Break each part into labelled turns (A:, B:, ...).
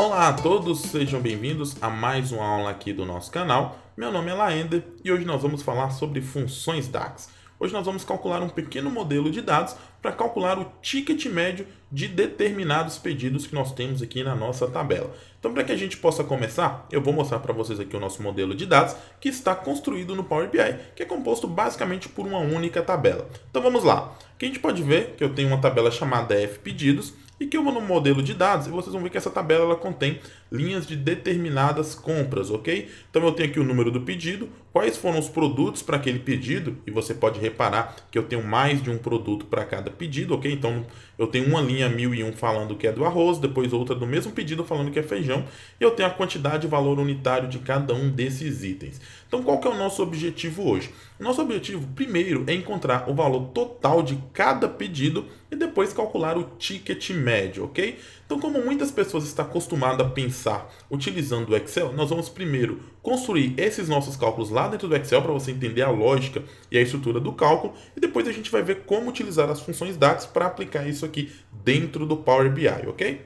A: Olá a todos, sejam bem-vindos a mais uma aula aqui do nosso canal. Meu nome é Laender e hoje nós vamos falar sobre funções DAX. Hoje nós vamos calcular um pequeno modelo de dados para calcular o ticket médio de determinados pedidos que nós temos aqui na nossa tabela. Então, para que a gente possa começar, eu vou mostrar para vocês aqui o nosso modelo de dados que está construído no Power BI, que é composto basicamente por uma única tabela. Então, vamos lá. Aqui a gente pode ver que eu tenho uma tabela chamada Fpedidos, e que eu vou no modelo de dados e vocês vão ver que essa tabela ela contém linhas de determinadas compras, ok? Então eu tenho aqui o número do pedido, quais foram os produtos para aquele pedido, e você pode reparar que eu tenho mais de um produto para cada pedido, ok? Então eu tenho uma linha 1001 falando que é do arroz, depois outra do mesmo pedido falando que é feijão, e eu tenho a quantidade e valor unitário de cada um desses itens. Então qual que é o nosso objetivo hoje? O nosso objetivo primeiro é encontrar o valor total de cada pedido e depois calcular o ticket médio, ok? Então, como muitas pessoas estão acostumadas a pensar utilizando o Excel, nós vamos primeiro construir esses nossos cálculos lá dentro do Excel para você entender a lógica e a estrutura do cálculo, e depois a gente vai ver como utilizar as funções DAX para aplicar isso aqui dentro do Power BI, ok?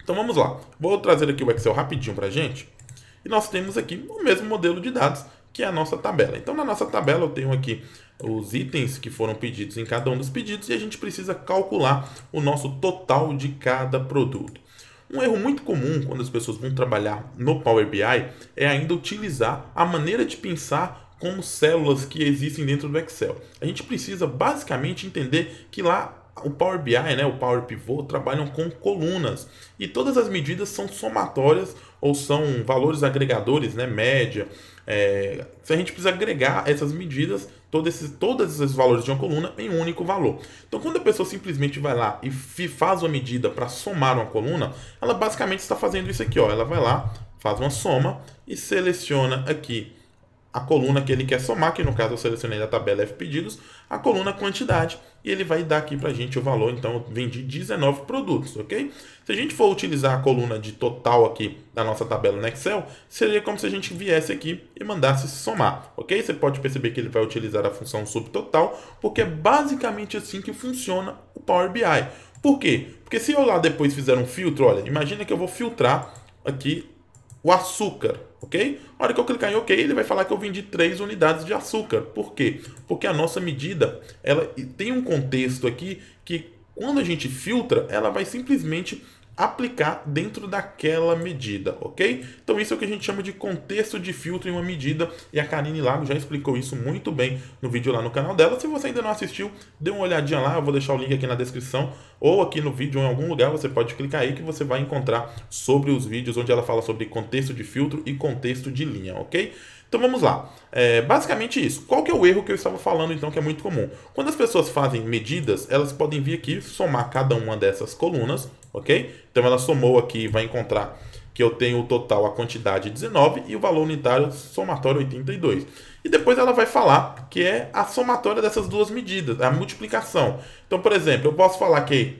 A: Então vamos lá, vou trazer aqui o Excel rapidinho para a gente, e nós temos aqui o mesmo modelo de dados, que é a nossa tabela. Então na nossa tabela eu tenho aqui os itens que foram pedidos em cada um dos pedidos e a gente precisa calcular o nosso total de cada produto. Um erro muito comum quando as pessoas vão trabalhar no Power BI é ainda utilizar a maneira de pensar como células que existem dentro do Excel. A gente precisa basicamente entender que lá o Power BI, né, o Power Pivot, trabalham com colunas e todas as medidas são somatórias ou são valores agregadores, né, média. A gente precisa agregar essas medidas, todos esses valores de uma coluna em um único valor. Então, quando a pessoa simplesmente vai lá e faz uma medida para somar uma coluna, ela basicamente está fazendo isso aqui, ó. Ela vai lá, faz uma soma e seleciona aqui a coluna que ele quer somar, que no caso eu selecionei da tabela Fpedidos, a coluna quantidade, e ele vai dar aqui para a gente o valor. Então eu vendi 19 produtos, ok? Se a gente for utilizar a coluna de total aqui da nossa tabela no Excel, seria como se a gente viesse aqui e mandasse somar, ok? Você pode perceber que ele vai utilizar a função subtotal, porque é basicamente assim que funciona o Power BI. Por quê? Porque se eu lá depois fizer um filtro, olha, imagina que eu vou filtrar aqui o açúcar, ok? A hora que eu clicar em OK, ele vai falar que eu vendi 3 unidades de açúcar. Por quê? Porque a nossa medida, ela tem um contexto aqui que quando a gente filtra, ela vai simplesmente aplicar dentro daquela medida, ok? Então isso é o que a gente chama de contexto de filtro em uma medida, e a Karine Lago já explicou isso muito bem no vídeo lá no canal dela. Se você ainda não assistiu, dê uma olhadinha lá, eu vou deixar o link aqui na descrição, ou aqui no vídeo ou em algum lugar, você pode clicar aí que você vai encontrar sobre os vídeos onde ela fala sobre contexto de filtro e contexto de linha, ok? Então vamos lá, basicamente isso. Qual que é o erro que eu estava falando então, que é muito comum? Quando as pessoas fazem medidas, elas podem vir aqui somar cada uma dessas colunas, ok? Então ela somou aqui e vai encontrar que eu tenho o total, a quantidade 19 e o valor unitário somatório 82. E depois ela vai falar que é a somatória dessas duas medidas, a multiplicação. Então, por exemplo, eu posso falar que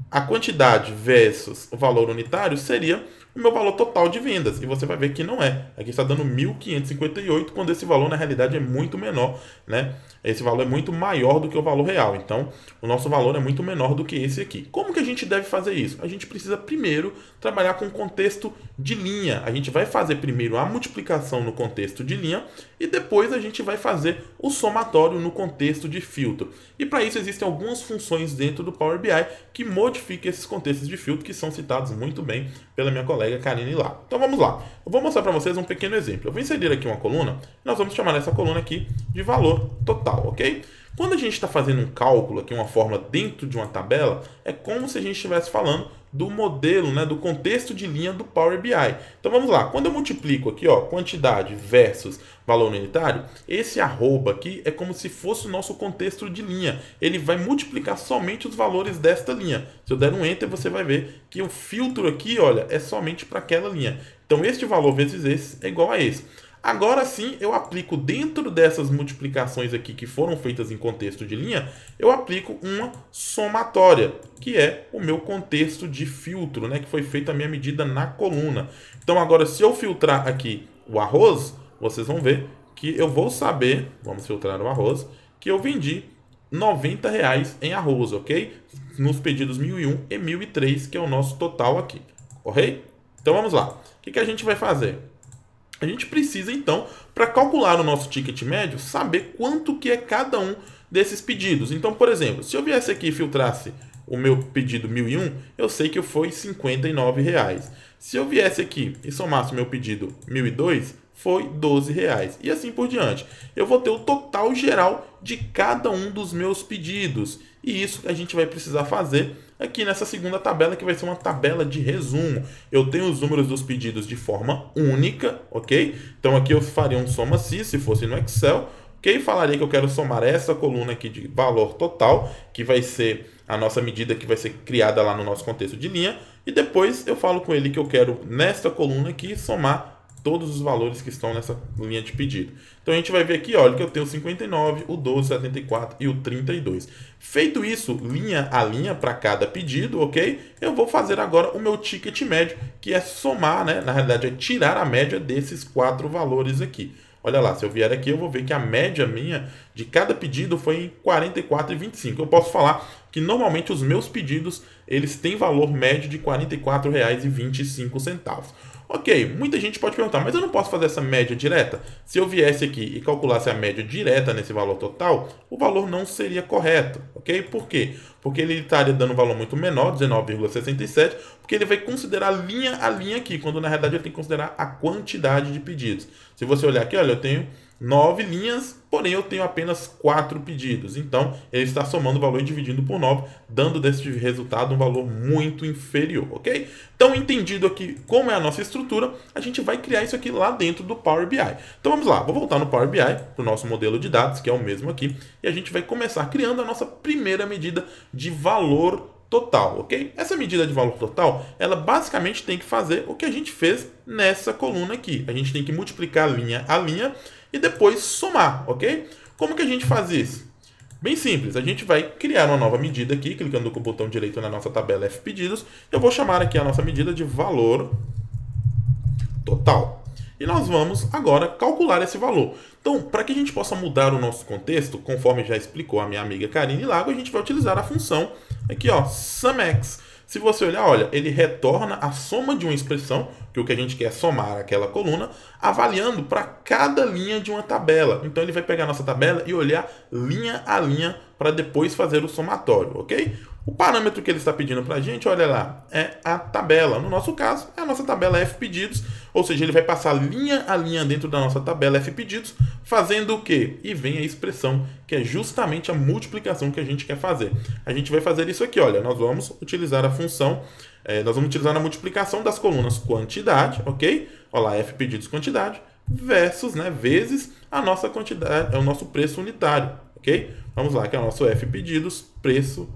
A: a quantidade versus o valor unitário seria o meu valor total de vendas. E você vai ver que não é. Aqui está dando 1.558, quando esse valor na realidade é muito menor, né? Esse valor é muito maior do que o valor real. Então, o nosso valor é muito menor do que esse aqui. Como que a gente deve fazer isso? A gente precisa primeiro trabalhar com o contexto de linha. A gente vai fazer primeiro a multiplicação no contexto de linha e depois a gente vai fazer o somatório no contexto de filtro. E para isso existem algumas funções dentro do Power BI que modificam esses contextos de filtro, que são citados muito bem pela minha colega Karine lá. Então vamos lá. Eu vou mostrar para vocês um pequeno exemplo. Eu vou inserir aqui uma coluna e nós vamos chamar essa coluna aqui de valor total, ok? Quando a gente está fazendo um cálculo aqui, uma forma dentro de uma tabela, é como se a gente estivesse falando do modelo, né, do contexto de linha do Power BI. Então vamos lá, quando eu multiplico aqui, ó, quantidade versus valor unitário, esse arroba aqui é como se fosse o nosso contexto de linha. Ele vai multiplicar somente os valores desta linha. Se eu der um Enter, você vai ver que o filtro aqui, olha, é somente para aquela linha. Então este valor vezes esse é igual a esse. Agora sim, eu aplico dentro dessas multiplicações aqui que foram feitas em contexto de linha, eu aplico uma somatória, que é o meu contexto de filtro, né, que foi feita a minha medida na coluna. Então agora, se eu filtrar aqui o arroz, vocês vão ver que eu vou saber, vamos filtrar o arroz, que eu vendi R$90 em arroz, ok? Nos pedidos 1001 e 1003, que é o nosso total aqui, correto? Então vamos lá. O que a gente vai fazer? A gente precisa, então, para calcular o nosso ticket médio, saber quanto que é cada um desses pedidos. Então, por exemplo, se eu viesse aqui e filtrasse o meu pedido 1001, eu sei que foi R$ 59,00. Se eu viesse aqui e somasse o meu pedido 1002, foi R$ 12,00. E assim por diante. Eu vou ter o total geral de cada um dos meus pedidos. E isso a gente vai precisar fazer aqui nessa segunda tabela, que vai ser uma tabela de resumo. Eu tenho os números dos pedidos de forma única, ok? Então aqui eu faria um soma-se, se fosse no Excel, ok? Falaria que eu quero somar essa coluna aqui de valor total, que vai ser a nossa medida que vai ser criada lá no nosso contexto de linha, e depois eu falo com ele que eu quero, nesta coluna aqui, somar todos os valores que estão nessa linha de pedido. Então a gente vai ver aqui, olha, que eu tenho o 59, o 12, 74 e o 32. Feito isso, linha a linha para cada pedido, ok? Eu vou fazer agora o meu ticket médio, que é somar, né? Na realidade é tirar a média desses 4 valores aqui. Olha lá, se eu vier aqui, eu vou ver que a média minha de cada pedido foi em R$ 44,25. Eu posso falar que normalmente os meus pedidos, eles têm valor médio de R$ 44,25. Ok, muita gente pode perguntar, mas eu não posso fazer essa média direta? Se eu viesse aqui e calculasse a média direta nesse valor total, o valor não seria correto, ok? Por quê? Porque ele estaria dando um valor muito menor, 19,67, porque ele vai considerar linha a linha aqui, quando na realidade ele tem que considerar a quantidade de pedidos. Se você olhar aqui, olha, eu tenho 9 linhas, porém eu tenho apenas 4 pedidos. Então, ele está somando o valor e dividindo por 9, dando desse resultado um valor muito inferior, ok? Então, entendido aqui como é a nossa estrutura, a gente vai criar isso aqui lá dentro do Power BI. Então, vamos lá. Vou voltar no Power BI, para o nosso modelo de dados, que é o mesmo aqui, e a gente vai começar criando a nossa primeira medida de valor total, ok? Essa medida de valor total, ela basicamente tem que fazer o que a gente fez nessa coluna aqui. A gente tem que multiplicar linha a linha e depois somar, ok? Como que a gente faz isso? Bem simples, a gente vai criar uma nova medida aqui, clicando com o botão direito na nossa tabela F-Pedidos. Eu vou chamar aqui a nossa medida de valor total. E nós vamos agora calcular esse valor. Então, para que a gente possa mudar o nosso contexto, conforme já explicou a minha amiga Karine Lago, a gente vai utilizar a função aqui, ó, SumX. Se você olhar, olha, ele retorna a soma de uma expressão, que o que a gente quer é somar aquela coluna, avaliando para cada linha de uma tabela. Então ele vai pegar a nossa tabela e olhar linha a linha para depois fazer o somatório, ok? O parâmetro que ele está pedindo para a gente, olha lá, é a tabela. No nosso caso, é a nossa tabela F-Pedidos, ou seja, ele vai passar linha a linha dentro da nossa tabela F-Pedidos, fazendo o quê? E vem a expressão, que é justamente a multiplicação que a gente quer fazer. A gente vai fazer isso aqui, olha, nós vamos utilizar a função, nós vamos utilizar a multiplicação das colunas quantidade, ok? Olha lá, F-Pedidos quantidade, versus, né, vezes a nossa quantidade, é o nosso preço unitário, ok? Vamos lá, que é o nosso F-Pedidos, preço,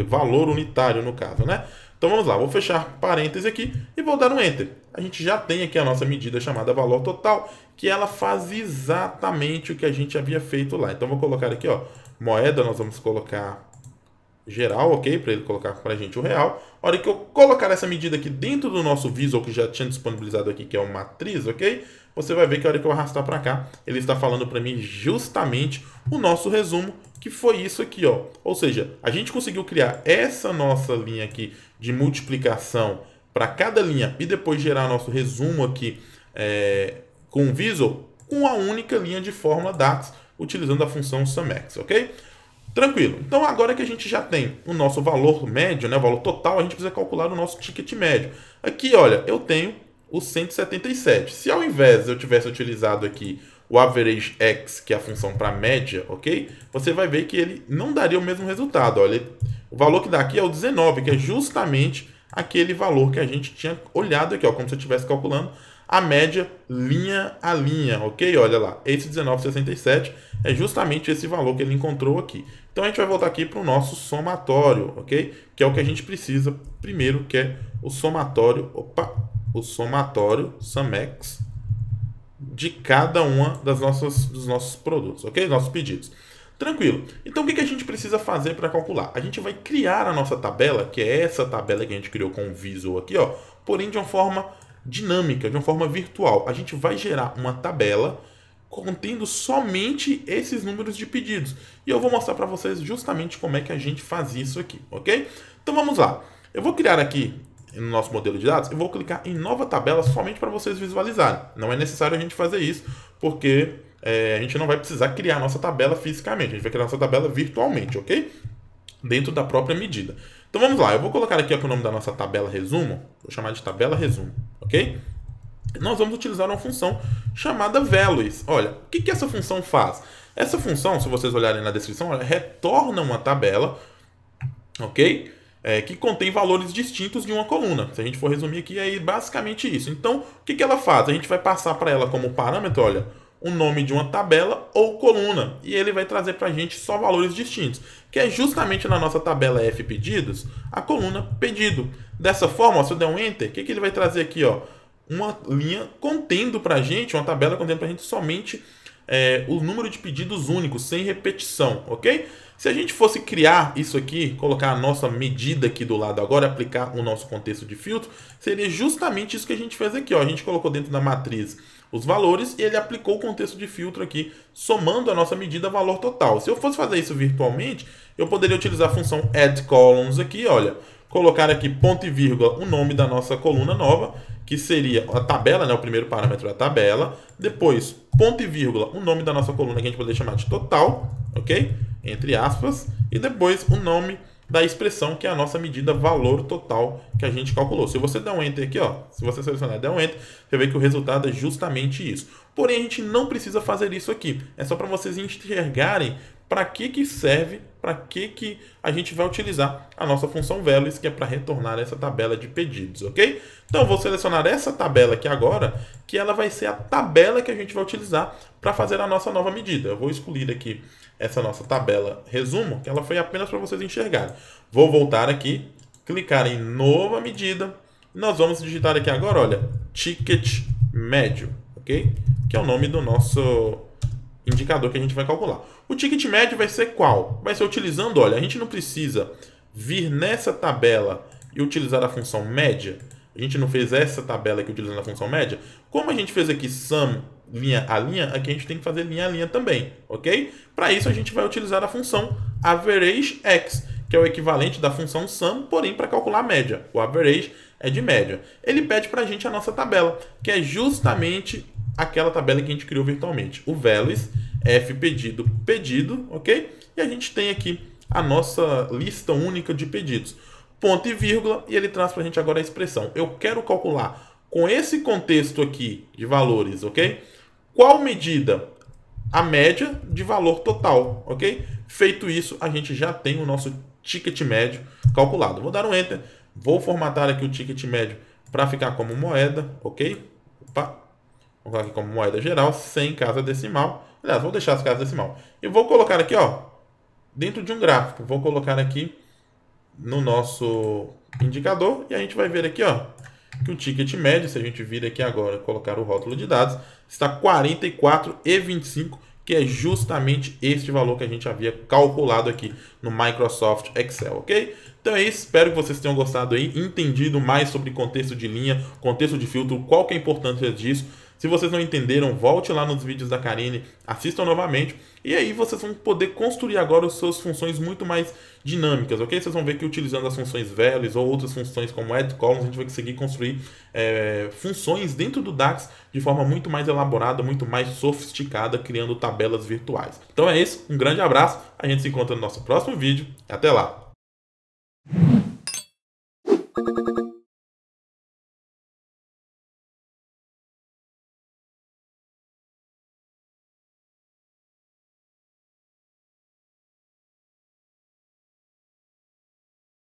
A: valor unitário no caso, né? Então vamos lá, vou fechar parênteses aqui e vou dar um Enter. A gente já tem aqui a nossa medida chamada valor total, que ela faz exatamente o que a gente havia feito lá. Então vou colocar aqui, ó, moeda, nós vamos colocar geral, ok? Para ele colocar para a gente o real. A hora que eu colocar essa medida aqui dentro do nosso Visual, que já tinha disponibilizado aqui, que é uma matriz, ok? Você vai ver que a hora que eu arrastar para cá, ele está falando para mim justamente o nosso resumo, que foi isso aqui, ó. Ou seja, a gente conseguiu criar essa nossa linha aqui de multiplicação para cada linha e depois gerar nosso resumo aqui com o Visual com a única linha de fórmula DAX, utilizando a função SumX, ok? Tranquilo. Então, agora que a gente já tem o nosso valor médio, né, o valor total, a gente precisa calcular o nosso ticket médio. Aqui, olha, eu tenho o 177. Se ao invés eu tivesse utilizado aqui o average x, que é a função para média, ok? Você vai ver que ele não daria o mesmo resultado. Olha, o valor que dá aqui é o 19, que é justamente aquele valor que a gente tinha olhado aqui, ó, como se eu estivesse calculando a média linha a linha, ok? Olha lá, esse 19,67 é justamente esse valor que ele encontrou aqui. Então a gente vai voltar aqui para o nosso somatório, ok? Que é o que a gente precisa primeiro, que é o somatório, o somatório SumX de cada uma dos nossos produtos, ok? Nossos pedidos. Tranquilo. Então o que a gente precisa fazer para calcular? A gente vai criar a nossa tabela, que é essa tabela que a gente criou com o Visual aqui, ó, porém de uma forma dinâmica, de uma forma virtual. A gente vai gerar uma tabela contendo somente esses números de pedidos. E eu vou mostrar para vocês justamente como é que a gente faz isso aqui, ok? Então vamos lá. Eu vou criar aqui no nosso modelo de dados, eu vou clicar em nova tabela somente para vocês visualizarem. Não é necessário a gente fazer isso, porque a gente não vai precisar criar a nossa tabela fisicamente, a gente vai criar a nossa tabela virtualmente, ok? Dentro da própria medida. Então vamos lá, eu vou colocar aqui o nome da nossa tabela resumo, vou chamar de tabela resumo, ok? Nós vamos utilizar uma função chamada values. Olha, o que essa função faz? Essa função, se vocês olharem na descrição, ela retorna uma tabela, ok? Que contém valores distintos de uma coluna. Se a gente for resumir aqui, é basicamente isso. Então, o que ela faz? A gente vai passar para ela como parâmetro, olha, o nome de uma tabela ou coluna. E ele vai trazer para a gente só valores distintos, que é justamente na nossa tabela F pedidos, a coluna pedido. Dessa forma, ó, se eu der um Enter, o que ele vai trazer aqui? Ó? Uma linha contendo para a gente, uma tabela contendo para a gente somente o número de pedidos únicos, sem repetição, ok? Se a gente fosse criar isso aqui, colocar a nossa medida aqui do lado agora, aplicar o nosso contexto de filtro, seria justamente isso que a gente fez aqui, ó. A gente colocou dentro da matriz os valores e ele aplicou o contexto de filtro aqui, somando a nossa medida valor total. Se eu fosse fazer isso virtualmente, eu poderia utilizar a função add columns aqui, olha, colocar aqui ponto e vírgula o nome da nossa coluna nova, que seria a tabela, né, o primeiro parâmetro é a tabela, depois ponto e vírgula o nome da nossa coluna que a gente poderia chamar de total, ok? Entre aspas, e depois o nome da expressão que é a nossa medida valor total que a gente calculou. Se você der um Enter aqui, ó, se você selecionar e der um Enter, você vê que o resultado é justamente isso. Porém, a gente não precisa fazer isso aqui. É só para vocês enxergarem para que serve, para que a gente vai utilizar a nossa função values, que é para retornar essa tabela de pedidos, ok? Então, eu vou selecionar essa tabela aqui agora, que ela vai ser a tabela que a gente vai utilizar para fazer a nossa nova medida. Eu vou excluir aqui essa nossa tabela resumo, que ela foi apenas para vocês enxergarem. Vou voltar aqui, clicar em nova medida, e nós vamos digitar aqui agora, olha, ticket médio, ok? Que é o nome do nosso indicador que a gente vai calcular. O ticket médio vai ser qual? Vai ser utilizando, olha, a gente não precisa vir nessa tabela e utilizar a função média. A gente não fez essa tabela aqui utilizando a função média. Como a gente fez aqui sum linha a linha, aqui a gente tem que fazer linha a linha também, ok? Para isso a gente vai utilizar a função averagex, que é o equivalente da função sum, porém para calcular a média. O average é de média. Ele pede para a gente a nossa tabela, que é justamente aquela tabela que a gente criou virtualmente. O values, f pedido, pedido, ok? E a gente tem aqui a nossa lista única de pedidos. Ponto e vírgula, e ele traz para a gente agora a expressão. Eu quero calcular com esse contexto aqui de valores, ok? Qual medida? A média de valor total, ok? Feito isso, a gente já tem o nosso ticket médio calculado. Vou dar um Enter, vou formatar aqui o ticket médio para ficar como moeda, ok? Opa. Vou colocar aqui como moeda geral, sem casa decimal. Aliás, vou deixar as casas decimal. E vou colocar aqui, ó, dentro de um gráfico. Vou colocar aqui no nosso indicador e a gente vai ver aqui, ó, que o ticket médio, se a gente vir aqui agora colocar o rótulo de dados, está 44,25, que é justamente este valor que a gente havia calculado aqui no Microsoft Excel, ok? Então é isso, espero que vocês tenham gostado aí, entendido mais sobre contexto de linha, contexto de filtro, qual que é a importância disso. Se vocês não entenderam, volte lá nos vídeos da Karine, assistam novamente e aí vocês vão poder construir agora as suas funções muito mais dinâmicas, ok? Vocês vão ver que utilizando as funções values ou outras funções como add columns, a gente vai conseguir construir funções dentro do DAX de forma muito mais elaborada, muito mais sofisticada, criando tabelas virtuais. Então é isso, um grande abraço, a gente se encontra no nosso próximo vídeo e até lá!